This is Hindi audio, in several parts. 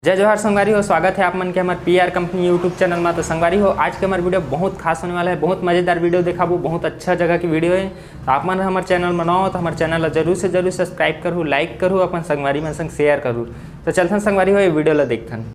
जय जोहार संगवारी हो, स्वागत है आप मन के हमारे पीआर कंपनी यूट्यूब चैनल में। तो संगवारी हो, आज के हमारे वीडियो बहुत खास होने वाला है, बहुत मजेदार वीडियो देखाबू, बहुत अच्छा जगह की वीडियो है। तो आप मन हमारे चैनल में नओ तो हमारे चैनल जरूर से जरूर सब्सक्राइब करूँ, लाइक करूँ, अपन संगवारी मन संग शेयर करूँ। तो चलते संगवारी हो, ये वीडियो ला देखथन।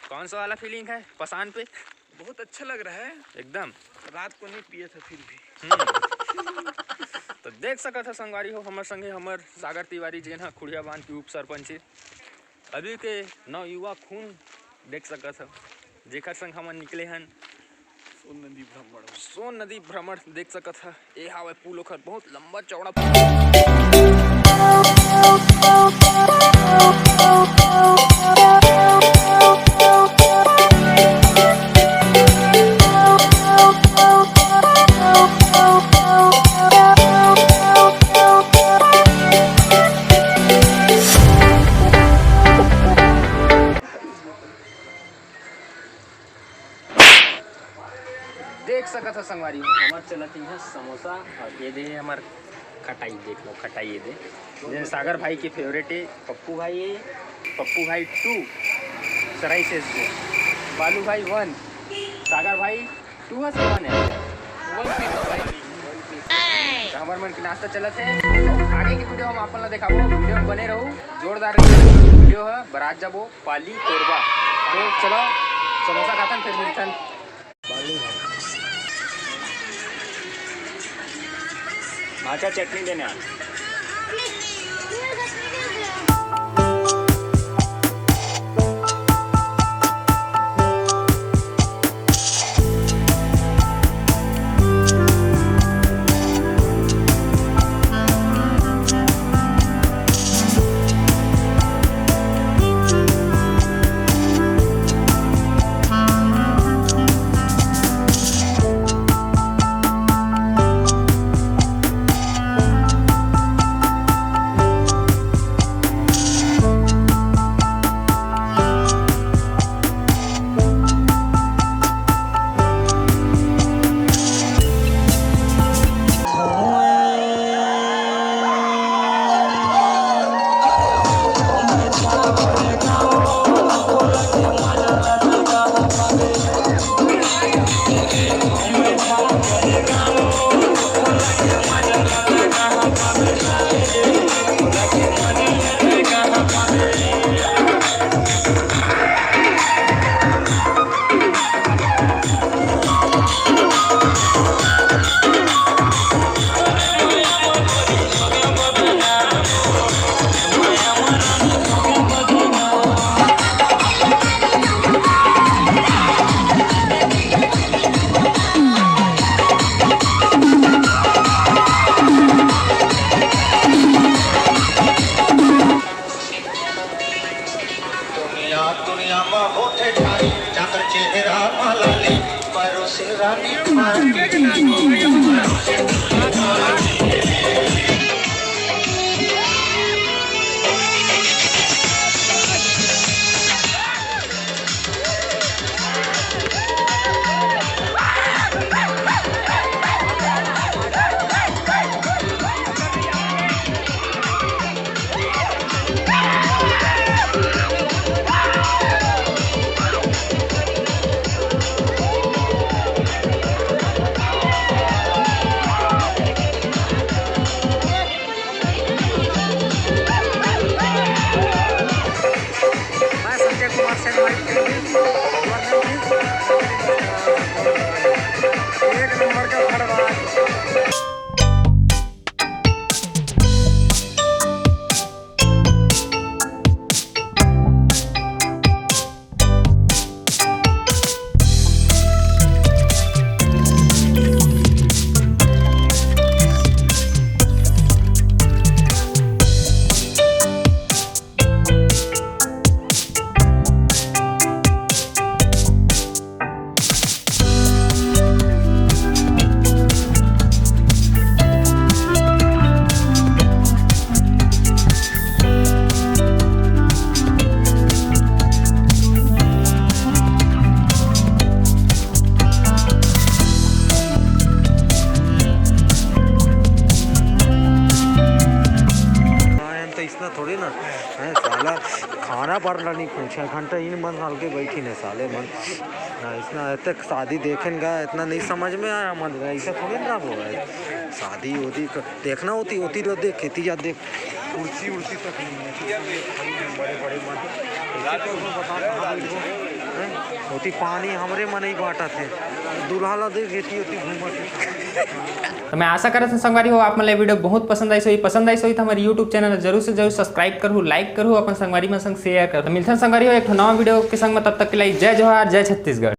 कौन सा वाला फीलिंग है पसान पे? बहुत अच्छा लग रहा है एकदम। रात को नहीं पिए थे फिर भी तो देख सका था संगवारी हो, हमारे संगे हमार सागर तिवारी जी ना खुड़िया बांध के उप सरपंच अभी के नव युवा खून देख सका था, जेकर संग हम निकले हन सोन नदी भ्रमण देख सका था। ये हावे पुल ओखर बहुत लंबा चौड़ा देख सका था संगवारी हो। हमार चलती है समोसा और ये दे हमार खटाई, देख लो खटाई ये दे सागर भाई की फेवरेट है। पप्पू भाई 2 सराई से बालू भाई 1, सागर भाई 2 है 1 है 1 पीस। तो हमारे मन की नाश्ता चलत है। आगे की वीडियो हम आपन ला देखाबो, वीडियो में बने रहो। जोरदार वीडियो है, बारात जाबो पाली कोरबा। तो चलो समोसा खातन फिर मिलतन। अच्छा चटनी देना। ऐसा थोड़ी ना है साला खाना पर नहीं पूछे घंटा इन मन साल के बैठी ने साले मन ना इतना इतने शादी देखें गा इतना नहीं समझ में आया मन ऐसा थोड़ी ना वो है शादी होती देखना होती होती तो देख खेती जा देख कुर्सी उर्सी तक नहीं है बड़े बड़े मन होती पानी हमरे मन ही बांटा थे दूल्हा ला देख खेती होती घूमत। तो मैं आशा करत हूं संगवारी हो आप मन वीडियो बहुत पसंद आई सोई तो हमारे यूट्यूब चैनल जरूर से जरूर सब्सक्राइब करूँ लाइक करूँ अपन संगवारी मन संग शेयर कर तो मिलते हैं संगवारी हो एक नवा वीडियो के संग में तब तक के लिए जय जोहार जय छत्तीसगढ़।